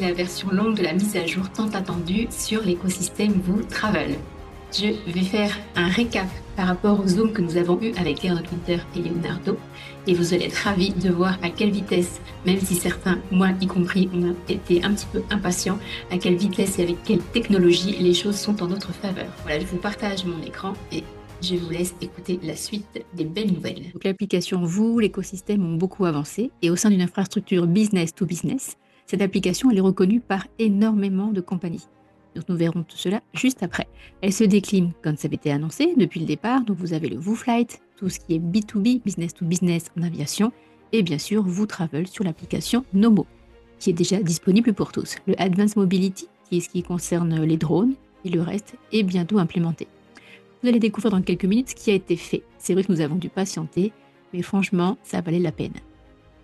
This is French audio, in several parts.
la version longue de la mise à jour tant attendue sur l'écosystème WooTravel. Je vais faire un récap par rapport au Zoom que nous avons eu avec Leonard Winter et Leonardo et vous allez être ravis de voir à quelle vitesse, même si certains, moi y compris, on a été un petit peu impatients, à quelle vitesse et avec quelle technologie les choses sont en notre faveur. Voilà, je vous partage mon écran et je vous laisse écouter la suite des belles nouvelles. Donc l'application Vous, l'écosystème ont beaucoup avancé et au sein d'une infrastructure business to business, cette application elle est reconnue par énormément de compagnies. Donc nous verrons tout cela juste après. Elle se décline comme ça avait été annoncé depuis le départ. Donc vous avez le WooFlight, tout ce qui est B2B, business to business en aviation, et bien sûr WooTravel sur l'application Nomo, qui est déjà disponible pour tous. Le Advanced Mobility, qui est ce qui concerne les drones, et le reste est bientôt implémenté. Vous allez découvrir dans quelques minutes ce qui a été fait. C'est vrai que nous avons dû patienter, mais franchement, ça valait la peine.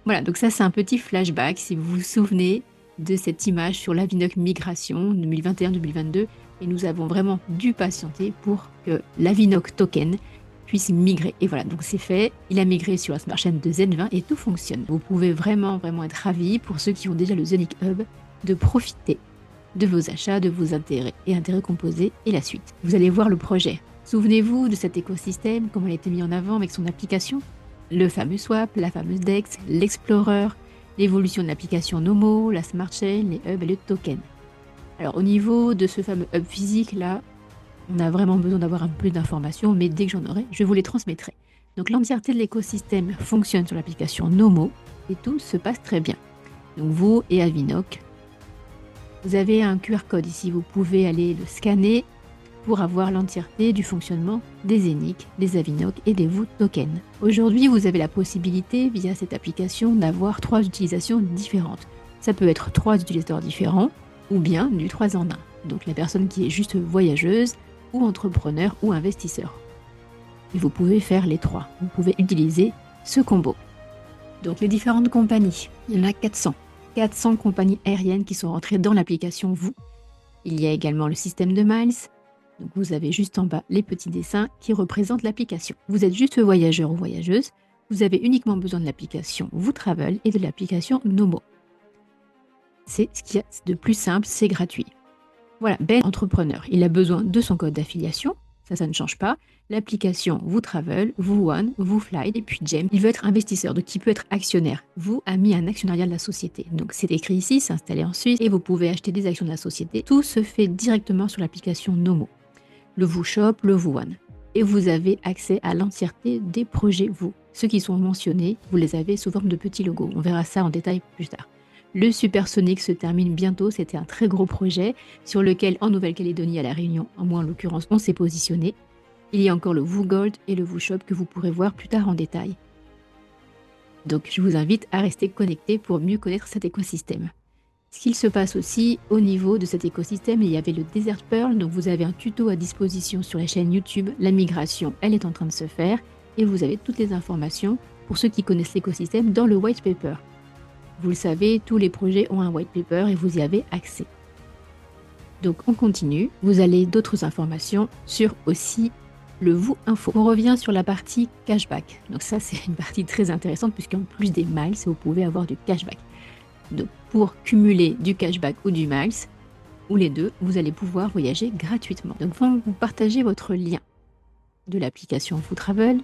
Voilà, donc ça c'est un petit flashback, si vous vous souvenez de cette image sur l'Avinoc Migration 2021-2022, et nous avons vraiment dû patienter pour que l'Avinoc Token puisse migrer. Et voilà, donc c'est fait, il a migré sur la Smart Chain de Z20 et tout fonctionne. Vous pouvez vraiment être ravis, pour ceux qui ont déjà le Zenic Hub, de profiter de vos achats, de vos intérêts et intérêts composés et la suite. Vous allez voir le projet. Souvenez-vous de cet écosystème, comment il a été mis en avant avec son application, le fameux swap, la fameuse DEX, l'Explorer, l'évolution de l'application Nomo, la Smart Chain, les hubs et le token. Alors au niveau de ce fameux hub physique là, on a vraiment besoin d'avoir un peu d'informations, mais dès que j'en aurai, je vous les transmettrai. Donc l'entièreté de l'écosystème fonctionne sur l'application Nomo et tout se passe très bien. Donc vous et Avinoc, vous avez un QR code ici, vous pouvez aller le scanner pour avoir l'entièreté du fonctionnement des Zenic, des Avinoc et des Vous tokens. Aujourd'hui, vous avez la possibilité, via cette application, d'avoir 3 utilisations différentes. Ça peut être 3 utilisateurs différents, ou bien du 3 en 1. Donc la personne qui est juste voyageuse, ou entrepreneur, ou investisseur. Et vous pouvez faire les 3. Vous pouvez utiliser ce combo. Donc les différentes compagnies, il y en a 400. 400 compagnies aériennes qui sont rentrées dans l'application Vous. Il y a également le système de miles. Donc vous avez juste en bas les petits dessins qui représentent l'application. Vous êtes juste voyageur ou voyageuse, vous avez uniquement besoin de l'application WooTravel et de l'application Nomo. C'est ce qu'il y a de plus simple, c'est gratuit. Voilà, Ben entrepreneur, il a besoin de son code d'affiliation, ça ne change pas. L'application WooTravel, WooOne, WooFlight et puis Jem, il veut être investisseur, donc il peut être actionnaire. Vous a mis un actionnariat de la société. Donc c'est écrit ici, c'est installé en Suisse et vous pouvez acheter des actions de la société. Tout se fait directement sur l'application Nomo. Le WooShop, le WooOne. Et vous avez accès à l'entièreté des projets Vous. Ceux qui sont mentionnés, vous les avez sous forme de petits logos. On verra ça en détail plus tard. Le Supersonic se termine bientôt. C'était un très gros projet sur lequel, en Nouvelle-Calédonie, à La Réunion, en l'occurrence, on s'est positionné. Il y a encore le WooGold et le WooShop que vous pourrez voir plus tard en détail. Donc, je vous invite à rester connecté pour mieux connaître cet écosystème. Ce qu'il se passe aussi au niveau de cet écosystème, il y avait le Desert Pearl, donc vous avez un tuto à disposition sur la chaîne YouTube. La migration, elle est en train de se faire et vous avez toutes les informations pour ceux qui connaissent l'écosystème dans le white paper. Vous le savez, tous les projets ont un white paper et vous y avez accès. Donc on continue, vous avez d'autres informations sur aussi le Vous Info. On revient sur la partie cashback. Donc ça c'est une partie très intéressante puisqu'en plus des miles, vous pouvez avoir du cashback. Donc pour cumuler du cashback ou du miles, ou les deux, vous allez pouvoir voyager gratuitement. Donc vous partagez votre lien de l'application WooTravel.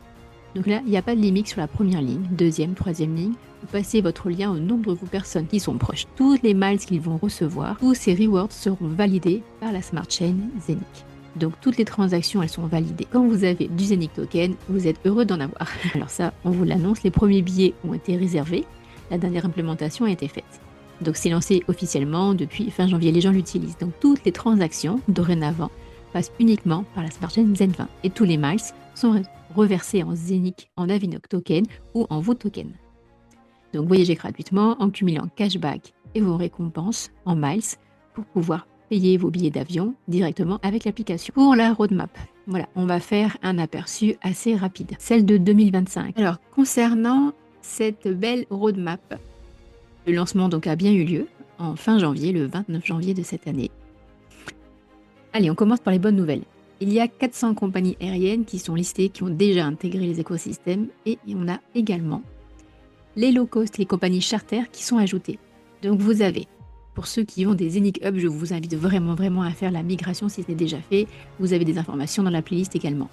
Donc là, il n'y a pas de limite sur la première ligne, deuxième, troisième ligne. Vous passez votre lien au nombre de vos personnes qui sont proches. Tous les miles qu'ils vont recevoir, tous ces rewards seront validés par la Smart Chain Zenic. Donc toutes les transactions, elles sont validées. Quand vous avez du Zenic Token, vous êtes heureux d'en avoir. Alors ça, on vous l'annonce, les premiers billets ont été réservés. La dernière implémentation a été faite. Donc c'est lancé officiellement depuis fin janvier, les gens l'utilisent. Donc toutes les transactions, dorénavant, passent uniquement par la Smart Chain Z20. Et tous les miles sont reversés en Zenic, en Avinoc Token ou en Vous Token. Donc voyagez gratuitement en cumulant cashback et vos récompenses en miles pour pouvoir payer vos billets d'avion directement avec l'application. Pour la roadmap, voilà, on va faire un aperçu assez rapide, celle de 2025. Alors concernant cette belle roadmap, le lancement donc a bien eu lieu en fin janvier, le 29 janvier de cette année. Allez, on commence par les bonnes nouvelles. Il y a 400 compagnies aériennes qui sont listées, qui ont déjà intégré les écosystèmes et on a également les low cost, les compagnies charter qui sont ajoutées. Donc vous avez Pour ceux qui ont des Zenic Hub, je vous invite vraiment à faire la migration si ce n'est déjà fait. Vous avez des informations dans la playlist également.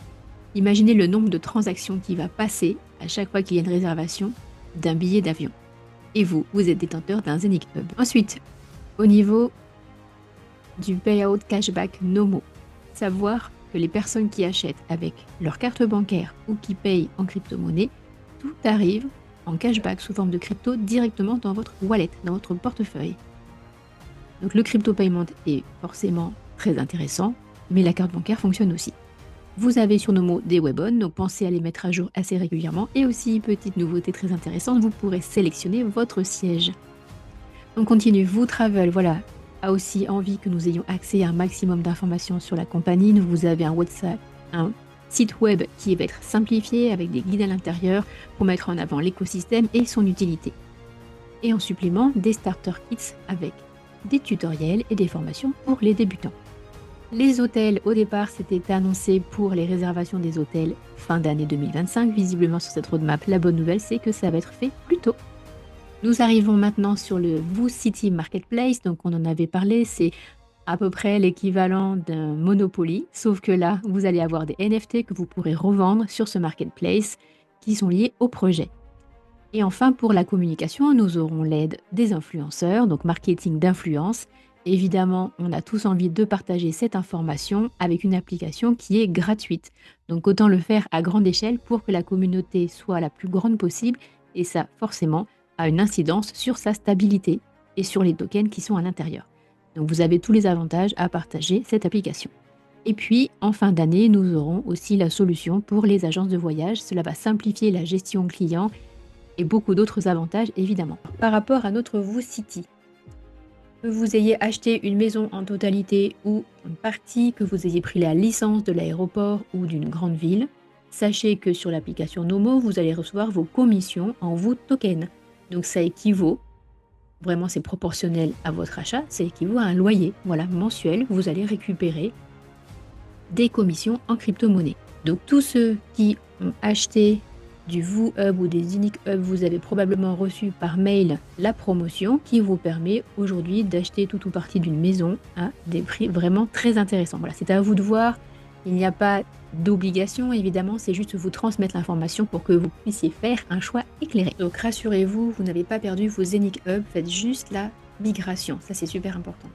Imaginez le nombre de transactions qui va passer à chaque fois qu'il y a une réservation d'un billet d'avion. Et vous êtes détenteur d'un Zenic Hub. Ensuite, au niveau du payout cashback Nomo, savoir que les personnes qui achètent avec leur carte bancaire ou qui payent en crypto-monnaie, tout arrive en cashback sous forme de crypto directement dans votre wallet, dans votre portefeuille. Donc le crypto payment est forcément très intéressant, mais la carte bancaire fonctionne aussi. Vous avez sur Nomo des web-on, donc pensez à les mettre à jour assez régulièrement. Et aussi, petite nouveauté très intéressante, vous pourrez sélectionner votre siège. On continue, WooTravel, voilà, a aussi envie que nous ayons accès à un maximum d'informations sur la compagnie. Vous avez un WhatsApp, un site web qui va être simplifié avec des guides à l'intérieur pour mettre en avant l'écosystème et son utilité. Et en supplément, des starter kits avec des tutoriels et des formations pour les débutants. Les hôtels, au départ, c'était annoncé pour les réservations des hôtels fin d'année 2025. Visiblement, sur cette roadmap, la bonne nouvelle, c'est que ça va être fait plus tôt. Nous arrivons maintenant sur le WooCity Marketplace. Donc, on en avait parlé, c'est à peu près l'équivalent d'un Monopoly, sauf que là, vous allez avoir des NFT que vous pourrez revendre sur ce marketplace qui sont liés au projet. Et enfin, pour la communication, nous aurons l'aide des influenceurs, donc marketing d'influence. Évidemment, on a tous envie de partager cette information avec une application qui est gratuite. Donc autant le faire à grande échelle pour que la communauté soit la plus grande possible et ça, forcément, a une incidence sur sa stabilité et sur les tokens qui sont à l'intérieur. Donc vous avez tous les avantages à partager cette application. Et puis, en fin d'année, nous aurons aussi la solution pour les agences de voyage. Cela va simplifier la gestion client et beaucoup d'autres avantages, évidemment. Par rapport à notre WooCity, que vous ayez acheté une maison en totalité ou une partie, que vous ayez pris la licence de l'aéroport ou d'une grande ville, sachez que sur l'application Nomo, vous allez recevoir vos commissions en Woo Token. Donc ça équivaut, vraiment c'est proportionnel à votre achat, ça équivaut à un loyer, voilà, mensuel, vous allez récupérer des commissions en crypto-monnaie. Donc tous ceux qui ont acheté du Woo Hub ou des Zenic Hub, vous avez probablement reçu par mail la promotion qui vous permet aujourd'hui d'acheter tout ou partie d'une maison à des prix vraiment très intéressants. Voilà, c'est à vous de voir. Il n'y a pas d'obligation, évidemment, c'est juste vous transmettre l'information pour que vous puissiez faire un choix éclairé. Donc rassurez-vous, vous n'avez pas perdu vos Zenic Hub, faites juste la migration, ça c'est super important.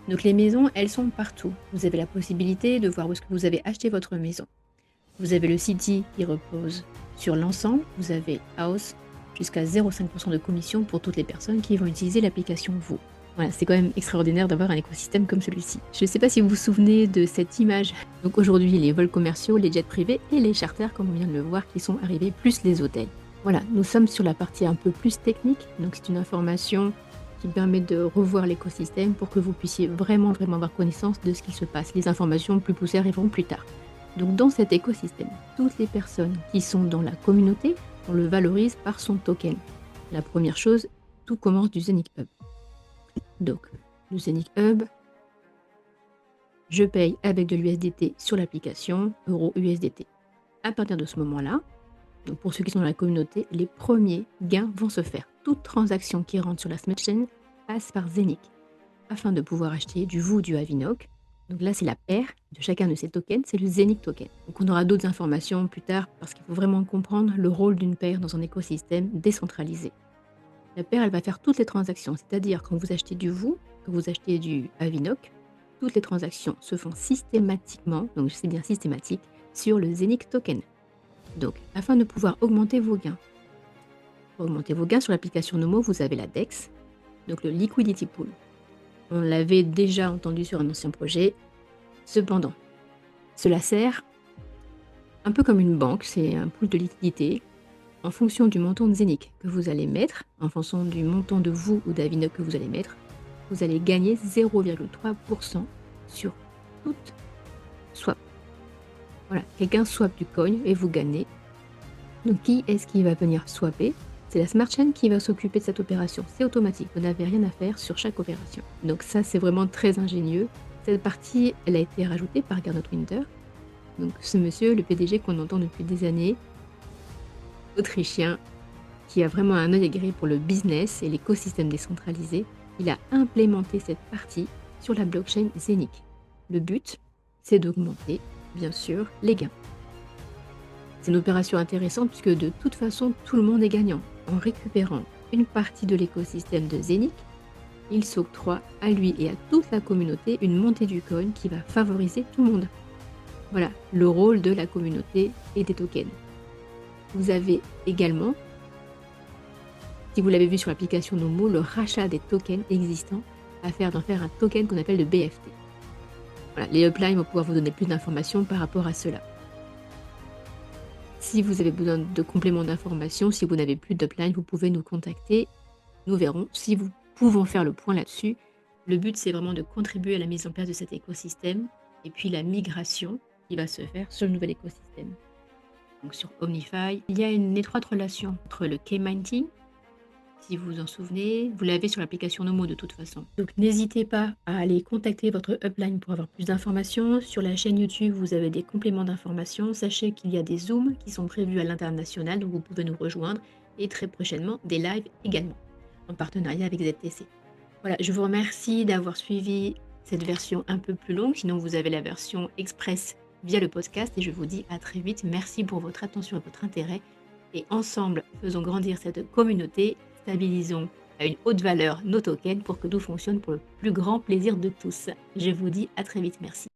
Donc les maisons, elles sont partout. Vous avez la possibilité de voir où est-ce que vous avez acheté votre maison. Vous avez le City qui repose sur l'ensemble, vous avez House jusqu'à 0,5% de commission pour toutes les personnes qui vont utiliser l'application Woo. Voilà, c'est quand même extraordinaire d'avoir un écosystème comme celui-ci. Je ne sais pas si vous vous souvenez de cette image. Donc aujourd'hui, les vols commerciaux, les jets privés et les charters, comme on vient de le voir, qui sont arrivés, plus les hôtels. Voilà, nous sommes sur la partie un peu plus technique. Donc c'est une information qui permet de revoir l'écosystème pour que vous puissiez vraiment avoir connaissance de ce qui se passe. Les informations plus poussées arriveront plus tard. Donc dans cet écosystème, toutes les personnes qui sont dans la communauté, on le valorise par son token. La première chose, tout commence du Zenic Hub. Donc, le Zenic Hub, je paye avec de l'USDT sur l'application Euro USDT. À partir de ce moment-là, donc pour ceux qui sont dans la communauté, les premiers gains vont se faire. Toute transaction qui rentre sur la Smart Chain passe par Zenic afin de pouvoir acheter du Woo ou du Avinok. Donc là, c'est la paire de chacun de ces tokens, c'est le Zenic Token. Donc on aura d'autres informations plus tard parce qu'il faut vraiment comprendre le rôle d'une paire dans un écosystème décentralisé. La paire, elle va faire toutes les transactions, c'est-à-dire quand vous achetez du Woo, quand vous achetez du Avinok, toutes les transactions se font systématiquement, donc c'est bien systématique, sur le Zenic Token. Donc, afin de pouvoir augmenter vos gains, pour augmenter vos gains sur l'application Nomo, vous avez la DEX, donc le Liquidity Pool. On l'avait déjà entendu sur un ancien projet. Cependant, cela sert un peu comme une banque, c'est un pool de liquidité. En fonction du montant de Zenic que vous allez mettre, en fonction du montant de Woo ou d'Avinok que vous allez mettre, vous allez gagner 0,3% sur toute swap. Voilà, quelqu'un swap du coin et vous gagnez. Donc qui est-ce qui va venir swapper? C'est la Smart Chain qui va s'occuper de cette opération. C'est automatique, vous n'avez rien à faire sur chaque opération. Donc ça, c'est vraiment très ingénieux. Cette partie, elle a été rajoutée par Gernot Winter. Donc ce monsieur, le PDG qu'on entend depuis des années, autrichien, qui a vraiment un œil aguerri pour le business et l'écosystème décentralisé. il a implémenté cette partie sur la blockchain Zenic. Le but, c'est d'augmenter, bien sûr, les gains. C'est une opération intéressante puisque de toute façon, tout le monde est gagnant. En récupérant une partie de l'écosystème de Zenic, il s'octroie à lui et à toute la communauté une montée du coin qui va favoriser tout le monde. Voilà le rôle de la communauté et des tokens. Vous avez également, si vous l'avez vu sur l'application Nomo, le rachat des tokens existants d'en faire un token qu'on appelle le BFT. Voilà, les uplines vont pouvoir vous donner plus d'informations par rapport à cela. Si vous avez besoin de compléments d'informations, si vous n'avez plus d'upline, vous pouvez nous contacter. Nous verrons si vous pouvons faire le point là-dessus. Le but, c'est vraiment de contribuer à la mise en place de cet écosystème et puis la migration qui va se faire sur le nouvel écosystème. Donc sur Omnify, il y a une étroite relation entre le K-Mining, si vous vous en souvenez, vous l'avez sur l'application Nomo de toute façon. Donc n'hésitez pas à aller contacter votre upline pour avoir plus d'informations. Sur la chaîne YouTube, vous avez des compléments d'informations. Sachez qu'il y a des Zooms qui sont prévus à l'international, donc vous pouvez nous rejoindre. Et très prochainement, des lives également, en partenariat avec ZTC. Voilà, je vous remercie d'avoir suivi cette version un peu plus longue. Sinon, vous avez la version express via le podcast. Et je vous dis à très vite. Merci pour votre attention et votre intérêt. Et ensemble, faisons grandir cette communauté. Stabilisons à une haute valeur nos tokens pour que tout fonctionne pour le plus grand plaisir de tous. Je vous dis à très vite. Merci.